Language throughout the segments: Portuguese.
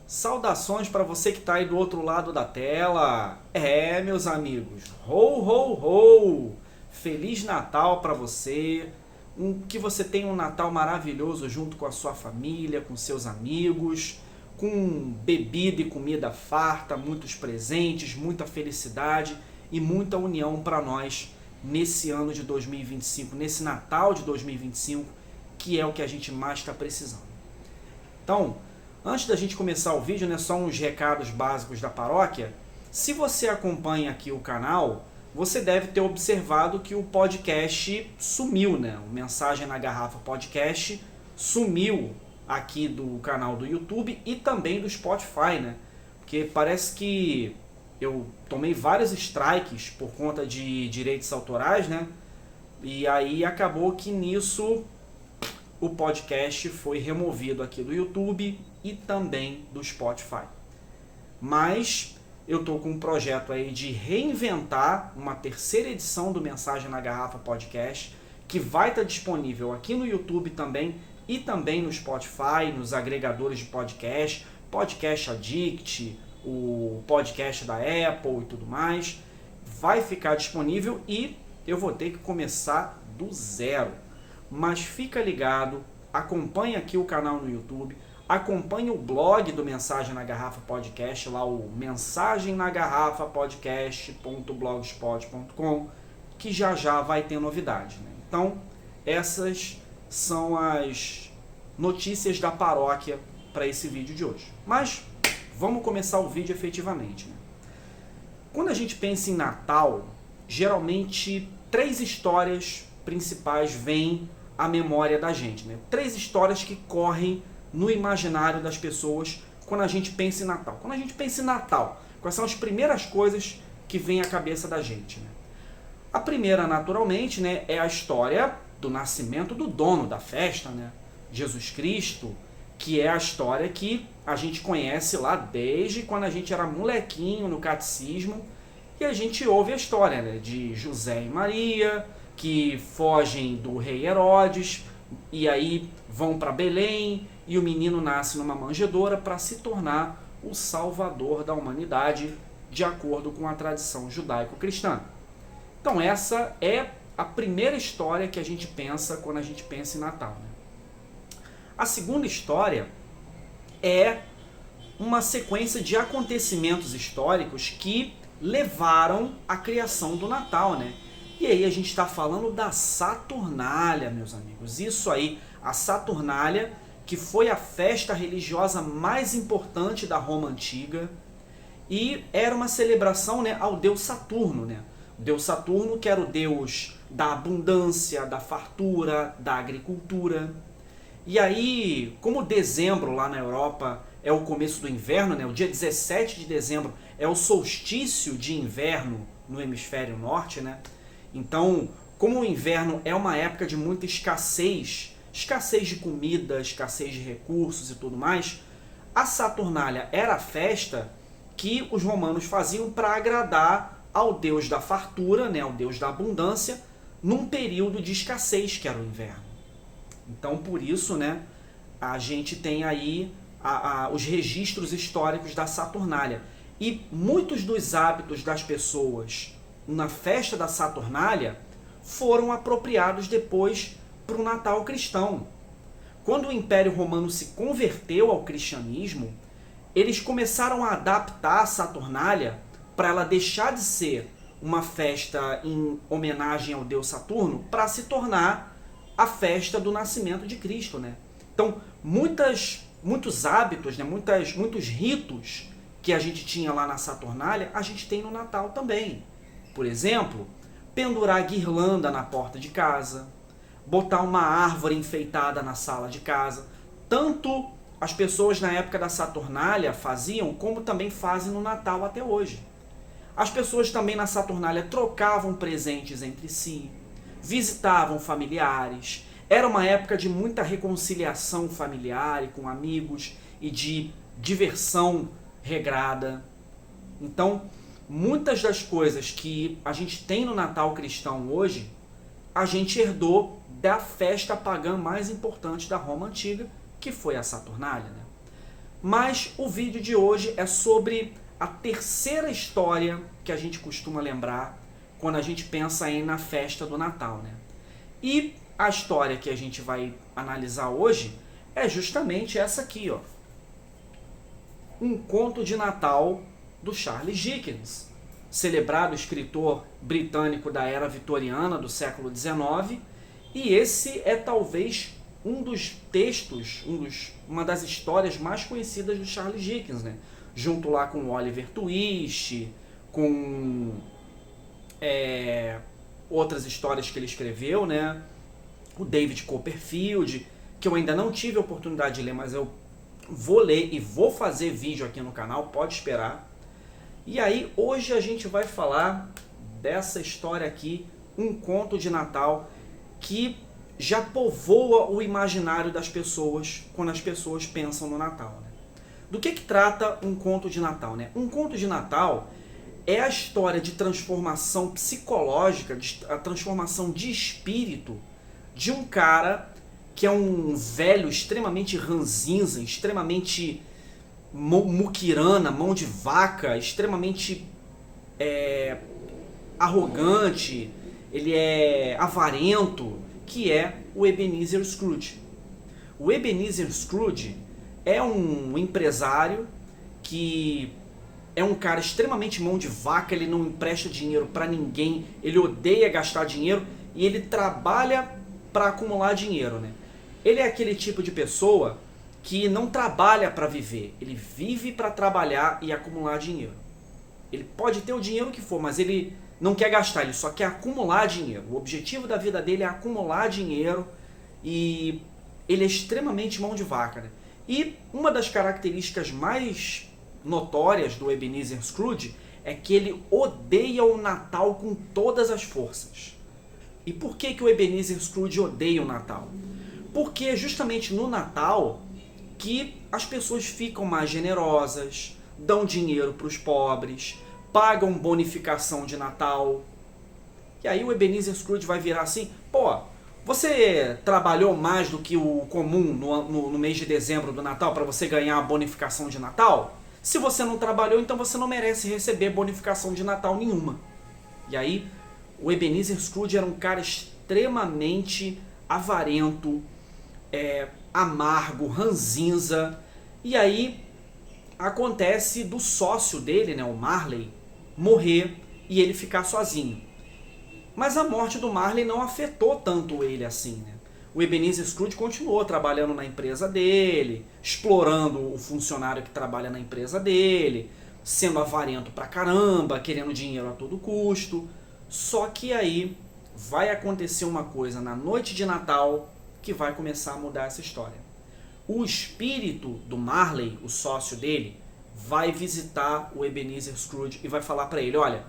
Saudações para você que está aí do outro lado da tela. Meus amigos, ho, ho, ho! Feliz Natal para você. Que você tenha um Natal maravilhoso junto com a sua família, com seus amigos, com bebida e comida farta, muitos presentes, muita felicidade e muita união para nós nesse ano de 2025, nesse Natal de 2025, que é o que a gente mais está precisando. Então, antes da gente começar o vídeo, só uns recados básicos da paróquia. Se você acompanha aqui o canal, você deve ter observado que o podcast sumiu, O Mensagem na Garrafa Podcast sumiu aqui do canal do YouTube e também do Spotify, Porque parece que eu tomei vários strikes por conta de direitos autorais, E aí acabou que nisso o podcast foi removido aqui do YouTube e também do Spotify. Mas eu estou com um projeto aí de reinventar uma terceira edição do Mensagem na Garrafa Podcast, que vai estar disponível aqui no YouTube também e também no Spotify, nos agregadores de podcast, Podcast Addict, o podcast da Apple e tudo mais. Vai ficar disponível e eu vou ter que começar do zero. Mas fica ligado, acompanhe aqui o canal no YouTube, acompanhe o blog do Mensagem na Garrafa Podcast, lá o mensagemnagarrafapodcast.blogspot.com, que já vai ter novidade. Então, essas são as notícias da paróquia para esse vídeo de hoje. Mas vamos começar o vídeo efetivamente. Quando a gente pensa em Natal, geralmente 3 histórias principais vêm à memória da gente. 3 histórias que correm no imaginário das pessoas quando a gente pensa em Natal. Quando a gente pensa em Natal, quais são as primeiras coisas que vêm à cabeça da gente? A primeira, naturalmente, é a história do nascimento do dono da festa, Jesus Cristo, que é a história que a gente conhece lá desde quando a gente era molequinho no catecismo, e a gente ouve a história de José e Maria, que fogem do rei Herodes, e aí vão para Belém, e o menino nasce numa manjedoura para se tornar o salvador da humanidade, de acordo com a tradição judaico-cristã. Então essa é a primeira história que a gente pensa quando a gente pensa em Natal. A segunda história é uma sequência de acontecimentos históricos que levaram à criação do Natal, E aí a gente está falando da Saturnália, meus amigos. Isso aí, a Saturnália, que foi a festa religiosa mais importante da Roma Antiga, e era uma celebração ao deus Saturno, O deus Saturno, que era o deus da abundância, da fartura, da agricultura. E aí, como dezembro lá na Europa é o começo do inverno, o dia 17 de dezembro é o solstício de inverno no hemisfério norte, Então, como o inverno é uma época de muita escassez de comida, escassez de recursos e tudo mais, a Saturnália era a festa que os romanos faziam para agradar ao deus da fartura, ao deus da abundância, num período de escassez que era o inverno. Então, por isso, a gente tem aí os registros históricos da Saturnália. E muitos dos hábitos das pessoas na festa da Saturnália foram apropriados depois para o Natal cristão. Quando o Império Romano se converteu ao cristianismo, eles começaram a adaptar a Saturnália para ela deixar de ser uma festa em homenagem ao deus Saturno para se tornar a festa do nascimento de Cristo. Então, muitos hábitos, muitos ritos que a gente tinha lá na Saturnália, a gente tem no Natal também. Por exemplo, pendurar guirlanda na porta de casa, botar uma árvore enfeitada na sala de casa. Tanto as pessoas na época da Saturnália faziam, como também fazem no Natal até hoje. As pessoas também na Saturnália trocavam presentes entre si, visitavam familiares. Era uma época de muita reconciliação familiar e com amigos e de diversão regrada. Então, muitas das coisas que a gente tem no Natal cristão hoje, a gente herdou da festa pagã mais importante da Roma Antiga, que foi a Saturnália. Mas o vídeo de hoje é sobre a terceira história que a gente costuma lembrar quando a gente pensa aí na festa do Natal, né? E a história que a gente vai analisar hoje é justamente essa aqui, ó. Um Conto de Natal do Charles Dickens, celebrado escritor britânico da era vitoriana do século XIX, e esse é talvez um dos textos, uma das histórias mais conhecidas do Charles Dickens, né? Junto lá com o Oliver Twist, com outras histórias que ele escreveu, né? O David Copperfield, que eu ainda não tive a oportunidade de ler, mas eu vou ler e vou fazer vídeo aqui no canal, pode esperar. E aí, hoje a gente vai falar dessa história aqui, Um Conto de Natal, que já povoa o imaginário das pessoas quando as pessoas pensam no Natal, né? Do que trata Um Conto de Natal, né? Um Conto de Natal é a história de transformação psicológica, a transformação de espírito de um cara que é um velho extremamente ranzinza, extremamente muquirana, mão de vaca, extremamente arrogante, ele é avarento, que é o Ebenezer Scrooge. O Ebenezer Scrooge é um empresário que é um cara extremamente mão de vaca, ele não empresta dinheiro para ninguém, ele odeia gastar dinheiro e ele trabalha para acumular dinheiro, né? Ele é aquele tipo de pessoa que não trabalha para viver, ele vive para trabalhar e acumular dinheiro. Ele pode ter o dinheiro que for, mas ele não quer gastar, ele só quer acumular dinheiro. O objetivo da vida dele é acumular dinheiro e ele é extremamente mão de vaca, né? E uma das características mais notórias do Ebenezer Scrooge é que ele odeia o Natal com todas as forças. E por que o Ebenezer Scrooge odeia o Natal? Porque justamente no Natal que as pessoas ficam mais generosas, dão dinheiro para os pobres, pagam bonificação de Natal. E aí o Ebenezer Scrooge vai virar assim, pô, você trabalhou mais do que o comum no mês de dezembro do Natal para você ganhar a bonificação de Natal? Se você não trabalhou, então você não merece receber bonificação de Natal nenhuma. E aí o Ebenezer Scrooge era um cara extremamente avarento, amargo, ranzinza. E aí acontece do sócio dele, né, o Marley, morrer e ele ficar sozinho. Mas a morte do Marley não afetou tanto ele assim, né? O Ebenezer Scrooge continuou trabalhando na empresa dele, explorando o funcionário que trabalha na empresa dele, sendo avarento pra caramba, querendo dinheiro a todo custo. Só que aí vai acontecer uma coisa na noite de Natal que vai começar a mudar essa história. O espírito do Marley, o sócio dele, vai visitar o Ebenezer Scrooge e vai falar para ele, olha,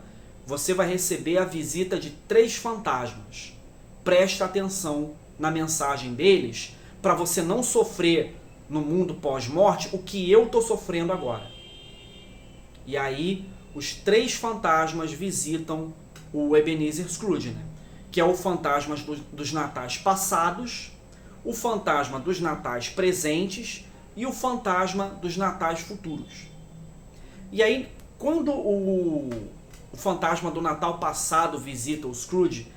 você vai receber a visita de 3 fantasmas. Presta atenção na mensagem deles para você não sofrer no mundo pós-morte o que eu estou sofrendo agora. E aí os 3 fantasmas visitam o Ebenezer Scrooge, né? Que é o fantasma dos natais passados, o fantasma dos natais presentes e o fantasma dos natais futuros. E aí, quando o fantasma do Natal passado visita o Scrooge,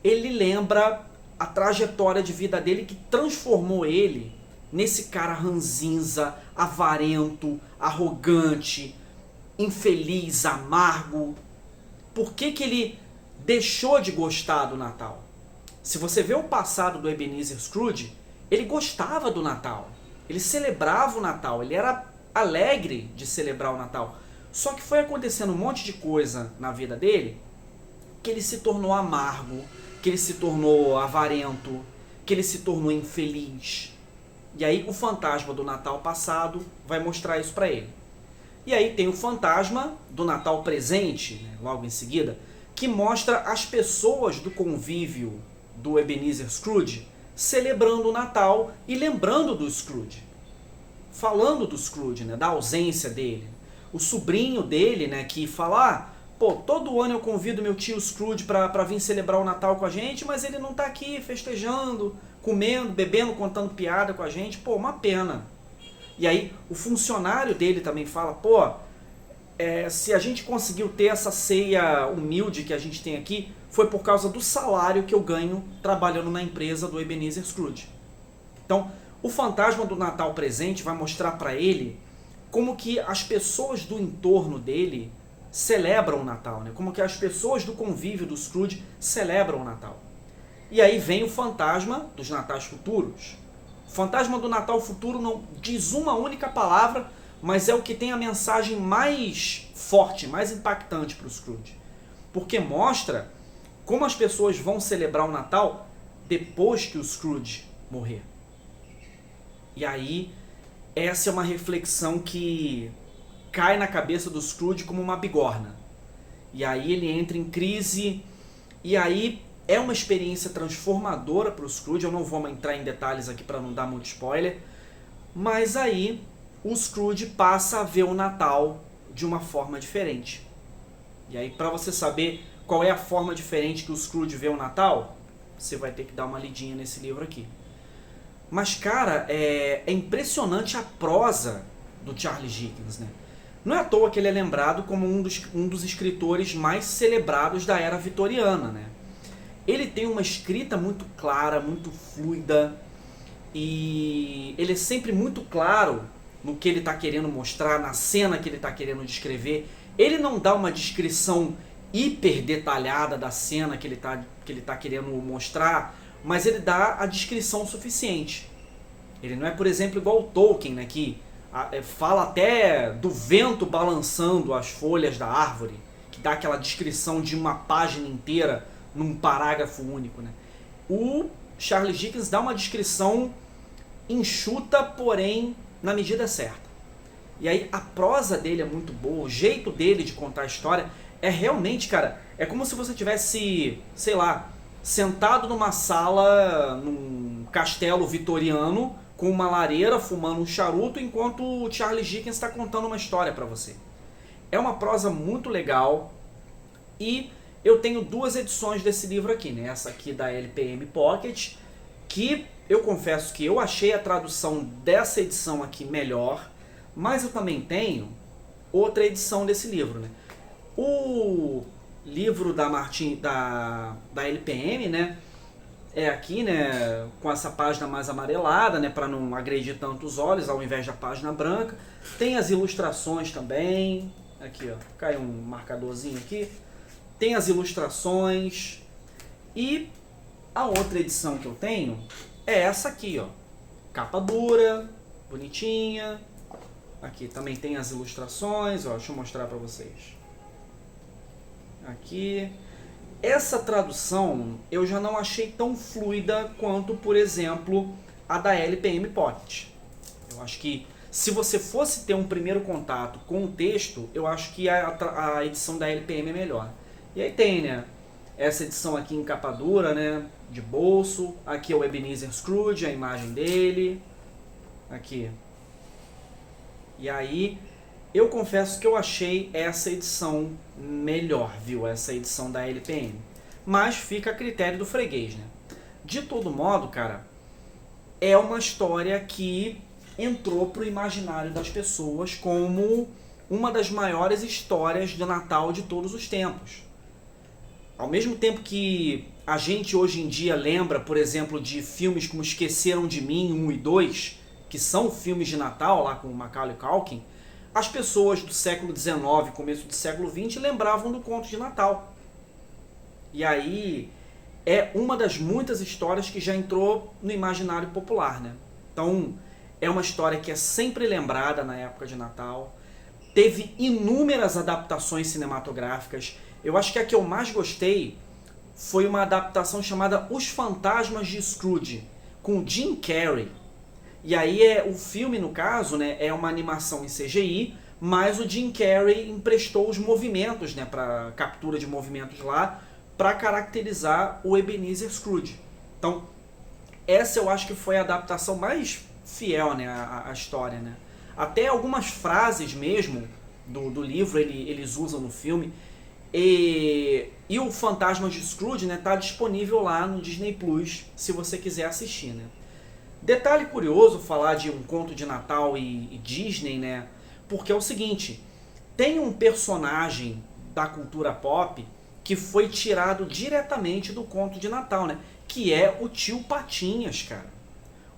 ele lembra a trajetória de vida dele que transformou ele nesse cara ranzinza, avarento, arrogante, infeliz, amargo. Por que ele deixou de gostar do Natal? Se você vê o passado do Ebenezer Scrooge, ele gostava do Natal, ele celebrava o Natal, ele era alegre de celebrar o Natal. Só que foi acontecendo um monte de coisa na vida dele que ele se tornou amargo, que ele se tornou avarento, que ele se tornou infeliz. E aí o fantasma do Natal passado vai mostrar isso para ele. E aí tem o fantasma do Natal presente, né, logo em seguida, que mostra as pessoas do convívio do Ebenezer Scrooge celebrando o Natal e lembrando do Scrooge. Falando do Scrooge, né, da ausência dele. O sobrinho dele, né, que fala, pô, todo ano eu convido meu tio Scrooge para vir celebrar o Natal com a gente, mas ele não tá aqui festejando, comendo, bebendo, contando piada com a gente. Pô, uma pena. E aí o funcionário dele também fala, pô, se a gente conseguiu ter essa ceia humilde que a gente tem aqui, foi por causa do salário que eu ganho trabalhando na empresa do Ebenezer Scrooge. Então, o fantasma do Natal presente vai mostrar para ele como que as pessoas do entorno dele celebram o Natal, né? Como que as pessoas do convívio do Scrooge celebram o Natal. E aí vem o fantasma dos natais futuros. O fantasma do Natal futuro não diz uma única palavra, mas é o que tem a mensagem mais forte, mais impactante para o Scrooge. Porque mostra como as pessoas vão celebrar o Natal depois que o Scrooge morrer. E aí, essa é uma reflexão que cai na cabeça do Scrooge como uma bigorna. E aí ele entra em crise, e aí é uma experiência transformadora para o Scrooge. Eu não vou entrar em detalhes aqui para não dar muito spoiler, mas aí o Scrooge passa a ver o Natal de uma forma diferente. E aí, para você saber qual é a forma diferente que o Scrooge vê o Natal, você vai ter que dar uma lidinha nesse livro aqui. Mas, cara, é impressionante a prosa do Charles Dickens, né? Não é à toa que ele é lembrado como um dos escritores mais celebrados da era vitoriana, né? Ele tem uma escrita muito clara, muito fluida, e ele é sempre muito claro no que ele está querendo mostrar, na cena que ele está querendo descrever. Ele não dá uma descrição hiper detalhada da cena que ele tá querendo mostrar, mas ele dá a descrição suficiente. Ele não é, por exemplo, igual o Tolkien, né, que fala até do vento balançando as folhas da árvore, que dá aquela descrição de uma página inteira num parágrafo único, né? O Charles Dickens dá uma descrição enxuta, porém na medida certa. E aí a prosa dele é muito boa, o jeito dele de contar a história é realmente, cara, é como se você tivesse, sei lá, sentado numa sala, num castelo vitoriano, com uma lareira, fumando um charuto, enquanto o Charles Dickens está contando uma história para você. É uma prosa muito legal, e eu tenho duas edições desse livro aqui, né? Essa aqui da LPM Pocket, que eu confesso que eu achei a tradução dessa edição aqui melhor, mas eu também tenho outra edição desse livro, né? O livro da LPM, né, é aqui, né, com essa página mais amarelada, né, para não agredir tanto os olhos, ao invés da página branca. Tem as ilustrações também. Aqui, ó, caiu um marcadorzinho aqui. Tem as ilustrações. E a outra edição que eu tenho é essa aqui, ó. Capa dura, bonitinha. Aqui também tem as ilustrações, ó, deixa eu mostrar para vocês. Aqui. Essa tradução eu já não achei tão fluida quanto, por exemplo, a da LPM Pocket. Eu acho que se você fosse ter um primeiro contato com o texto, eu acho que a edição da LPM é melhor. E aí tem, né, essa edição aqui em capa dura, né, de bolso. Aqui é o Ebenezer Scrooge, a imagem dele. Aqui. E aí, eu confesso que eu achei essa edição melhor, viu? Essa edição da LPM. Mas fica a critério do freguês, né? De todo modo, cara, é uma história que entrou pro imaginário das pessoas como uma das maiores histórias de Natal de todos os tempos. Ao mesmo tempo que a gente hoje em dia lembra, por exemplo, de filmes como Esqueceram de Mim 1 e 2, que são filmes de Natal, lá com o Macaulay Culkin, as pessoas do século XIX, começo do século XX, lembravam do Conto de Natal. E aí é uma das muitas histórias que já entrou no imaginário popular, né? Então, é uma história que é sempre lembrada na época de Natal. Teve inúmeras adaptações cinematográficas. Eu acho que a que eu mais gostei foi uma adaptação chamada Os Fantasmas de Scrooge, com Jim Carrey. E aí o filme, no caso, né, é uma animação em CGI, mas o Jim Carrey emprestou os movimentos, né, para captura de movimentos lá, para caracterizar o Ebenezer Scrooge. Então, essa eu acho que foi a adaptação mais fiel, né, à história, né? Até algumas frases mesmo do livro eles usam no filme. E o Fantasma de Scrooge, né, tá disponível lá no Disney Plus, se você quiser assistir, né? Detalhe curioso falar de um conto de Natal e Disney, né? Porque é o seguinte, tem um personagem da cultura pop que foi tirado diretamente do conto de Natal, né? Que é o Tio Patinhas, cara.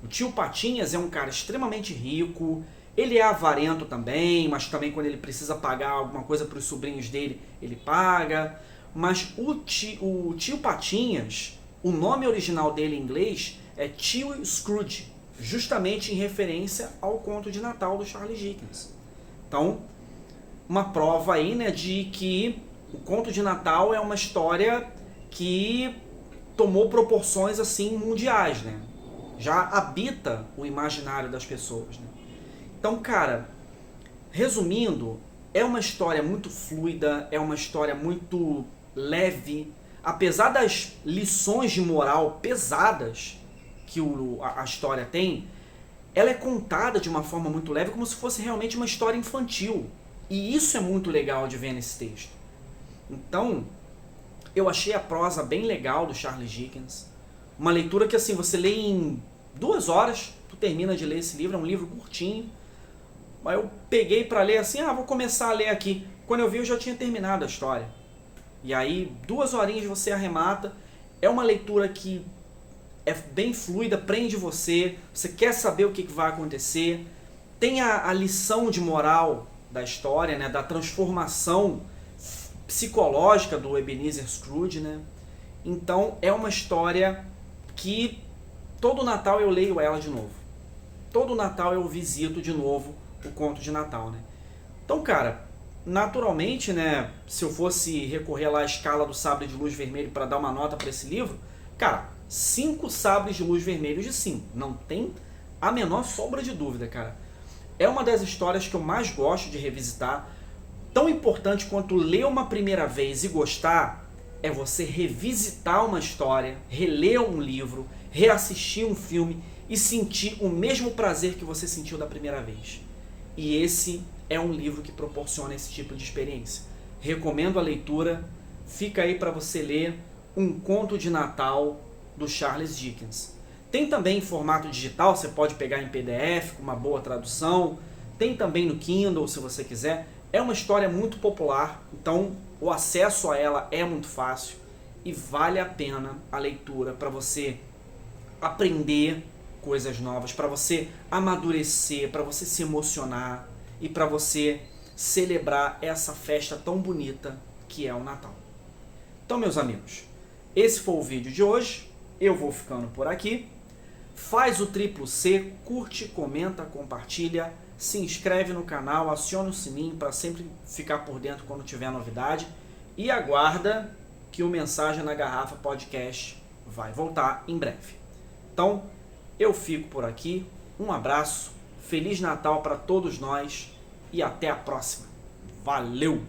O Tio Patinhas é um cara extremamente rico, ele é avarento também, mas também quando ele precisa pagar alguma coisa para os sobrinhos dele, ele paga. Mas o tio Patinhas, o nome original dele em inglês é Tio Scrooge, justamente em referência ao conto de Natal do Charles Dickens. Então, uma prova aí, né, de que o conto de Natal é uma história que tomou proporções assim mundiais, né? Já habita o imaginário das pessoas, né? Então, cara, resumindo, é uma história muito fluida, é uma história muito leve, apesar das lições de moral pesadas que a história tem, ela é contada de uma forma muito leve, como se fosse realmente uma história infantil. E isso é muito legal de ver nesse texto. Então, eu achei a prosa bem legal do Charles Dickens. Uma leitura que assim, você lê em 2 horas, tu termina de ler esse livro, é um livro curtinho. Mas eu peguei para ler assim, vou começar a ler aqui. Quando eu vi, eu já tinha terminado a história. E aí, 2 horinhas você arremata. É uma leitura que é bem fluida, prende você quer saber o que vai acontecer. Tem a lição de moral da história, né, da transformação psicológica do Ebenezer Scrooge, né? Então é uma história que todo Natal eu leio ela de novo. Todo Natal eu visito de novo o conto de Natal, né? Então, cara, naturalmente, né, se eu fosse recorrer lá à escala do sabre de luz vermelho para dar uma nota para esse livro, cara, 5 sabres de luz vermelho de 5. Não tem a menor sombra de dúvida, cara. É uma das histórias que eu mais gosto de revisitar. Tão importante quanto ler uma primeira vez e gostar é você revisitar uma história, reler um livro, reassistir um filme e sentir o mesmo prazer que você sentiu da primeira vez. E esse é um livro que proporciona esse tipo de experiência. Recomendo a leitura. Fica aí para você ler Um Conto de Natal do Charles Dickens. Tem também em formato digital, você pode pegar em PDF com uma boa tradução. Tem também no Kindle, se você quiser. É uma história muito popular, então o acesso a ela é muito fácil e vale a pena a leitura para você aprender coisas novas, para você amadurecer, para você se emocionar e para você celebrar essa festa tão bonita que é o Natal. Então, meus amigos, esse foi o vídeo de hoje. Eu vou ficando por aqui. Faz o triplo C, curte, comenta, compartilha, se inscreve no canal, aciona o sininho para sempre ficar por dentro quando tiver novidade e aguarda que o Mensagem na Garrafa Podcast vai voltar em breve. Então, eu fico por aqui, um abraço, Feliz Natal para todos nós e até a próxima. Valeu!